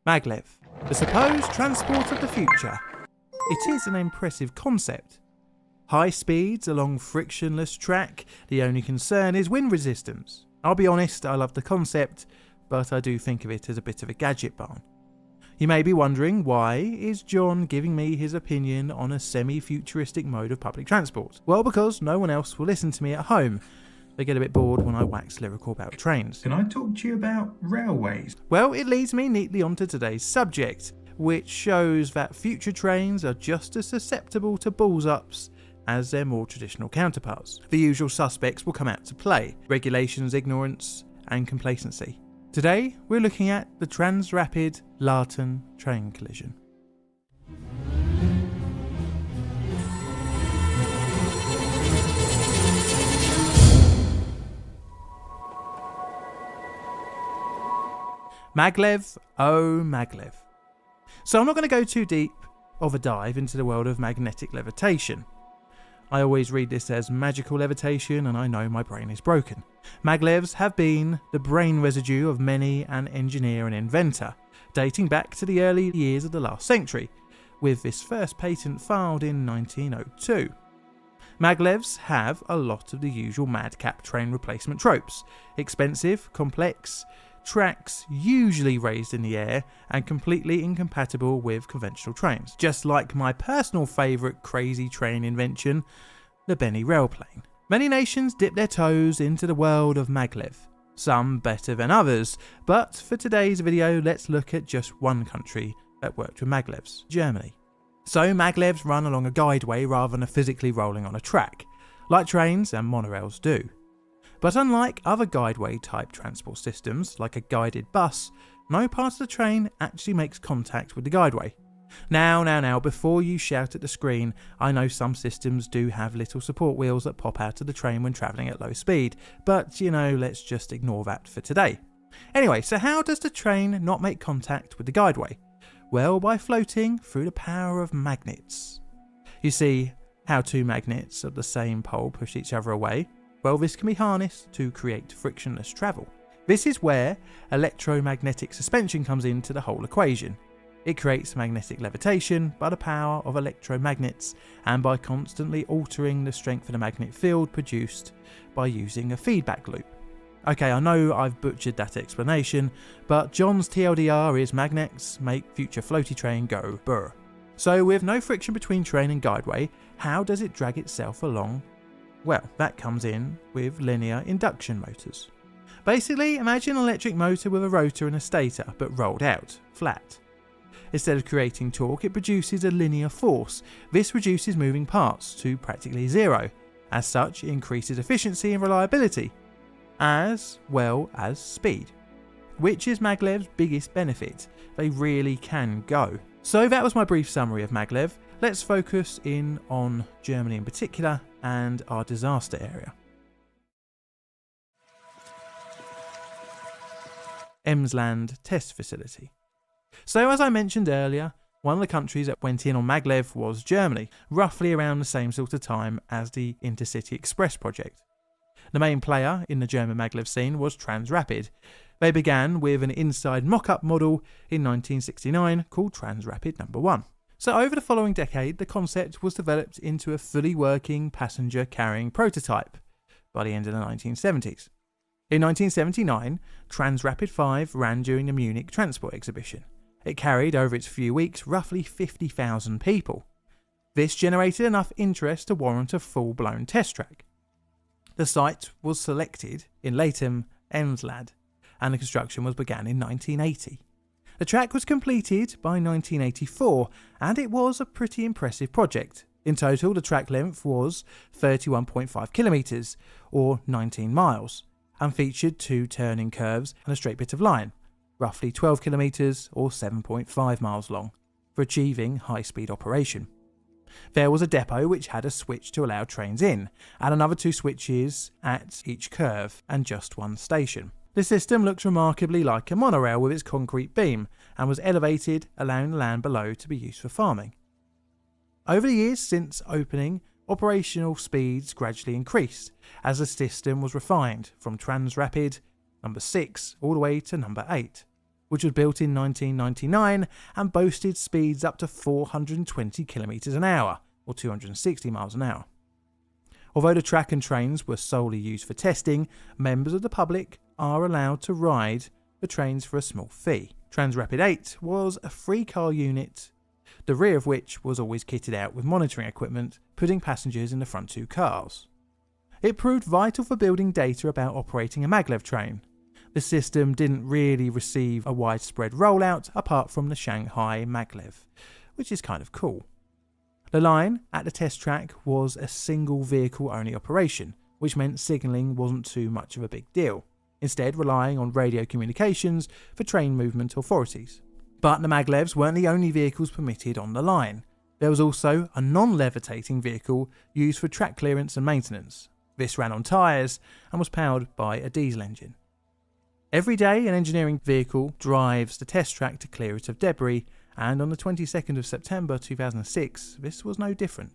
Maglev, the supposed transport of the future. It is an impressive concept. High speeds along frictionless track, the only concern is wind resistance. I'll be honest, I love the concept, but I do think of it as a bit of a gadget barn. You may be wondering, why is John giving me his opinion on a semi-futuristic mode of public transport? Well, because no one else will listen to me at home. They get a bit bored when I wax lyrical about trains. Can I talk to you about railways? Well, it leads me neatly onto today's subject, which shows that future trains are just as susceptible to balls-ups as their more traditional counterparts. The usual suspects will come out to play: regulations, ignorance, and complacency. Today, we're looking at the Transrapid Larton train collision. Maglev, oh Maglev. So I'm not going to go too deep of a dive into the world of magnetic levitation. I always read this as magical levitation, and I know my brain is broken. Maglevs have been the brain residue of many an engineer and inventor, dating back to the early years of the last century, with this first patent filed in 1902. Maglevs have a lot of the usual madcap train replacement tropes: expensive, complex, tracks usually raised in the air, and completely incompatible with conventional trains. Just like my personal favourite crazy train invention, the Benny Railplane. Many nations dip their toes into the world of maglev, some better than others, but for today's video let's look at just one country that worked with maglevs: Germany. So maglevs run along a guideway rather than physically rolling on a track, like trains and monorails do. But unlike other guideway type transport systems, like a guided bus, no part of the train actually makes contact with the guideway. Now, before you shout at the screen, I know some systems do have little support wheels that pop out of the train when travelling at low speed, but let's just ignore that for today. Anyway, so how does the train not make contact with the guideway? Well, by floating through the power of magnets. You see how two magnets of the same pole push each other away? Well, this can be harnessed to create frictionless travel. This is where electromagnetic suspension comes into the whole equation. It creates magnetic levitation by the power of electromagnets and by constantly altering the strength of the magnetic field produced by using a feedback loop. Okay, I know I've butchered that explanation, but John's TLDR is magnets make future floaty train go brr. So with no friction between train and guideway, how does it drag itself along? Well, that comes in with linear induction motors. Basically, imagine an electric motor with a rotor and a stator, but rolled out, flat. Instead of creating torque, it produces a linear force. This reduces moving parts to practically zero. As such, it increases efficiency and reliability, as well as speed, which is maglev's biggest benefit. They really can go. So that was my brief summary of maglev. Let's focus in on Germany in particular and our disaster area. Emsland Test Facility. So as I mentioned earlier, one of the countries that went in on maglev was Germany, roughly around the same sort of time as the Intercity Express project. The main player in the German maglev scene was Transrapid. They began with an inside mock-up model in 1969 called Transrapid No. 1. So over the following decade, the concept was developed into a fully working passenger-carrying prototype by the end of the 1970s. In 1979, Transrapid 5 ran during the Munich Transport Exhibition. It carried over its few weeks roughly 50,000 people. This generated enough interest to warrant a full-blown test track. The site was selected in Leitum, Emsland, and the construction was began in 1980. The track was completed by 1984, and it was a pretty impressive project. In total, the track length was 31.5 kilometres, or 19 miles, and featured 2 turning curves and a straight bit of line, roughly 12 kilometres or 7.5 miles long, for achieving high-speed operation. There was a depot which had a switch to allow trains in, and another 2 switches at each curve, and just 1 station. The system looks remarkably like a monorail with its concrete beam, and was elevated, allowing the land below to be used for farming. Over the years since opening, operational speeds gradually increased, as the system was refined from Transrapid No. 6 all the way to No. 8. which was built in 1999 and boasted speeds up to 420 kilometres an hour, or 260 miles an hour. Although the track and trains were solely used for testing, members of the public are allowed to ride the trains for a small fee. Transrapid 8 was a three-car unit, the rear of which was always kitted out with monitoring equipment, putting passengers in the front two cars. It proved vital for building data about operating a maglev train. The system didn't really receive a widespread rollout apart from the Shanghai maglev, which is kind of cool. The line at the test track was a single vehicle only operation, which meant signalling wasn't too much of a big deal, instead relying on radio communications for train movement authorities. But the maglevs weren't the only vehicles permitted on the line. There was also a non-levitating vehicle used for track clearance and maintenance. This ran on tyres and was powered by a diesel engine. Every day an engineering vehicle drives the test track to clear it of debris, and on the 22nd of September 2006 this was no different.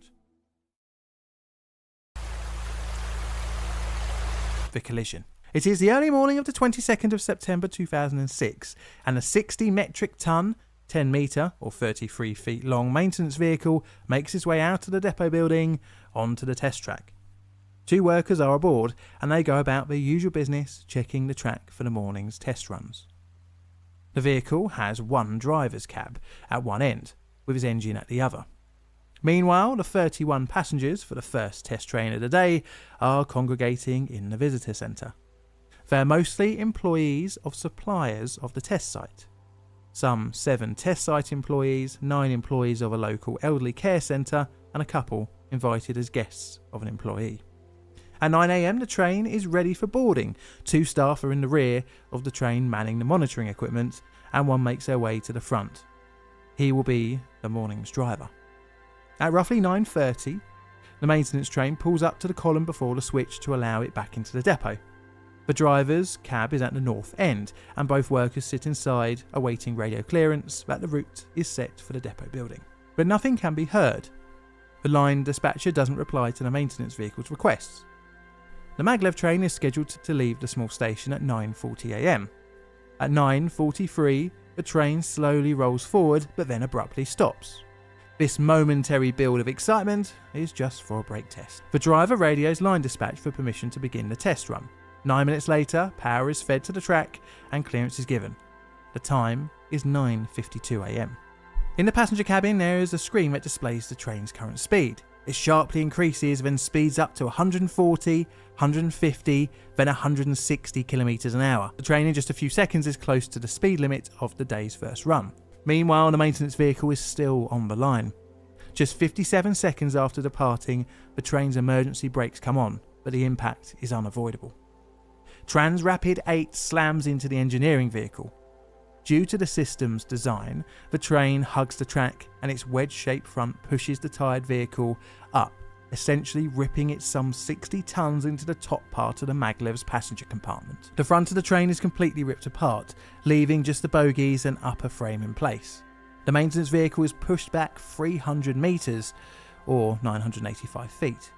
The collision. It is the early morning of the 22nd of September 2006, and a 60 metric ton, 10 metre or 33 feet long maintenance vehicle makes its way out of the depot building onto the test track. Two workers are aboard and they go about their usual business checking the track for the morning's test runs. The vehicle has one driver's cab at one end, with his engine at the other. Meanwhile, the 31 passengers for the first test train of the day are congregating in the visitor centre. They are mostly employees of suppliers of the test site. Some 7 test site employees, 9 employees of a local elderly care centre, and a couple invited as guests of an employee. At 9 a.m, the train is ready for boarding. 2 staff are in the rear of the train manning the monitoring equipment, and one makes their way to the front. He will be the morning's driver. At roughly 9:30, the maintenance train pulls up to the column before the switch to allow it back into the depot. The driver's cab is at the north end, and both workers sit inside awaiting radio clearance that the route is set for the depot building. But nothing can be heard. The line dispatcher doesn't reply to the maintenance vehicle's requests. The maglev train is scheduled to leave the small station at 9:40 a.m. At 9:43, the train slowly rolls forward but then abruptly stops. This momentary build of excitement is just for a brake test. The driver radios line dispatch for permission to begin the test run. 9 minutes later, power is fed to the track and clearance is given. The time is 9:52 a.m. In the passenger cabin there is a screen that displays the train's current speed. It sharply increases, then speeds up to 140, 150, then 160 kilometres an hour. The train in just a few seconds is close to the speed limit of the day's first run. Meanwhile, the maintenance vehicle is still on the line. Just 57 seconds after departing, the train's emergency brakes come on, but the impact is unavoidable. Transrapid 8 slams into the engineering vehicle. Due to the system's design, the train hugs the track and its wedge-shaped front pushes the tired vehicle up, essentially ripping it some 60 tons into the top part of the maglev's passenger compartment. The front of the train is completely ripped apart, leaving just the bogies and upper frame in place. The maintenance vehicle is pushed back 300 metres, or 985 feet.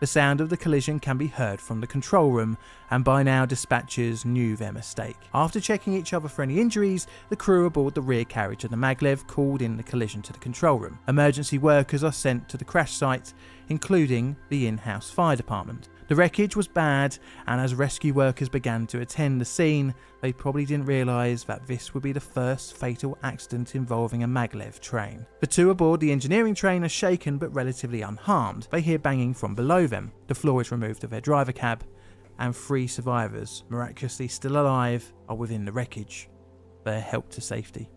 The sound of the collision can be heard from the control room, and by now dispatchers knew their mistake. After checking each other for any injuries, the crew aboard the rear carriage of the maglev called in the collision to the control room. Emergency workers are sent to the crash site, including the in-house fire department. The wreckage was bad, and as rescue workers began to attend the scene, they probably didn't realise that this would be the first fatal accident involving a maglev train. The two aboard the engineering train are shaken but relatively unharmed. They hear banging from below them. The floor is removed of their driver cab, and 3 survivors, miraculously still alive, are within the wreckage. They are helped to safety.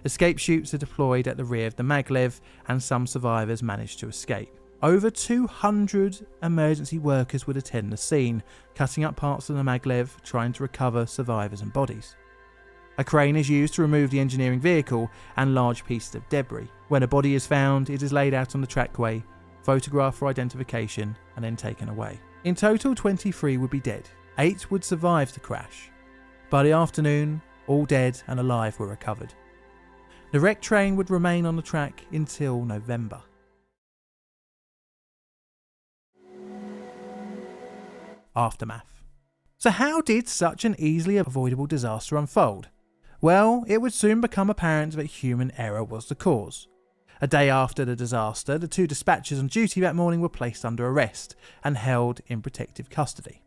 Escape chutes are deployed at the rear of the maglev, and some survivors manage to escape. Over 200 emergency workers would attend the scene, cutting up parts of the maglev, trying to recover survivors and bodies. A crane is used to remove the engineering vehicle and large pieces of debris. When a body is found, it is laid out on the trackway, photographed for identification, and then taken away. In total, 23 would be dead. 8 would survive the crash. By the afternoon, all dead and alive were recovered. The wrecked train would remain on the track until November. Aftermath. So how did such an easily avoidable disaster unfold? Well, it would soon become apparent that human error was the cause. A day after the disaster, the 2 dispatchers on duty that morning were placed under arrest and held in protective custody.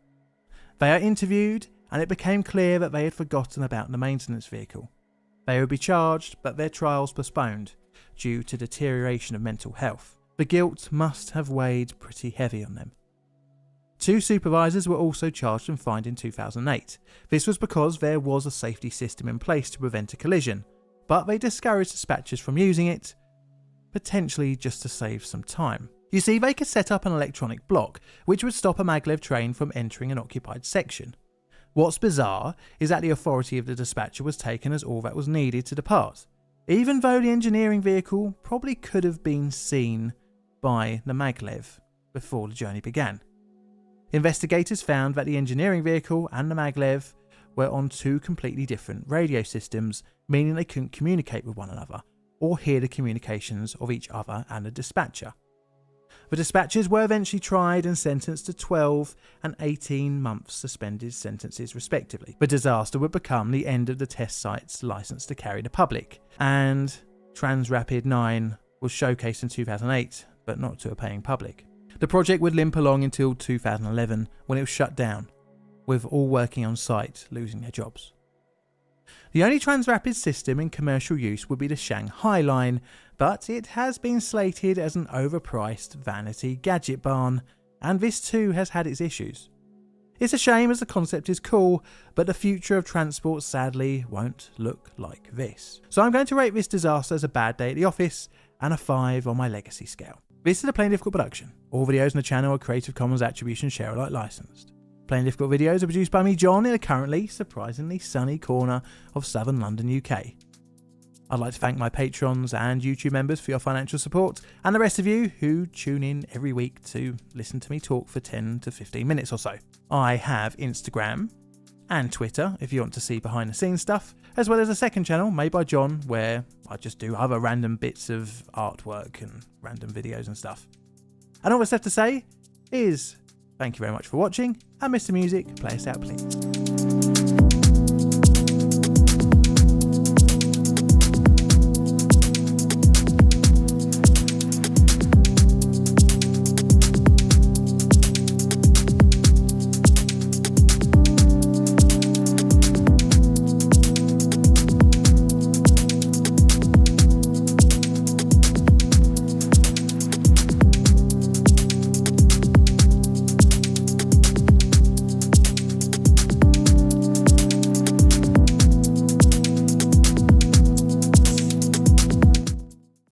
They are interviewed, and it became clear that they had forgotten about the maintenance vehicle. They would be charged, but their trials postponed due to deterioration of mental health. The guilt must have weighed pretty heavy on them. 2 supervisors were also charged and fined in 2008. This was because there was a safety system in place to prevent a collision, but they discouraged dispatchers from using it, potentially just to save some time. You see, they could set up an electronic block which would stop a maglev train from entering an occupied section. What's bizarre is that the authority of the dispatcher was taken as all that was needed to depart, even though the engineering vehicle probably could have been seen by the maglev before the journey began. Investigators found that the engineering vehicle and the maglev were on 2 completely different radio systems, meaning they couldn't communicate with one another or hear the communications of each other and the dispatcher. The dispatchers were eventually tried and sentenced to 12 and 18 months suspended sentences respectively. The disaster would become the end of the test site's license to carry the public, and Transrapid 9 was showcased in 2008, but not to a paying public. The project would limp along until 2011 when it was shut down, with all working on site losing their jobs. The only Transrapid system in commercial use would be the Shanghai line, but it has been slated as an overpriced vanity gadget barn, and this too has had its issues. It's a shame as the concept is cool, but the future of transport sadly won't look like this. So I'm going to rate this disaster as a bad day at the office and a 5 on my legacy scale. This is a Plain Difficult production. All videos on the channel are Creative Commons Attribution Share Alike licensed. Plain Difficult videos are produced by me, John, in a currently surprisingly sunny corner of southern London, UK. I'd like to thank my patrons and YouTube members for your financial support, and the rest of you who tune in every week to listen to me talk for 10 to 15 minutes or so. I have Instagram and Twitter if you want to see behind the scenes stuff, as well as a second channel made by John where I just do other random bits of artwork and random videos and stuff. And all that's left to say is thank you very much for watching, and Mr. Music, play us out please.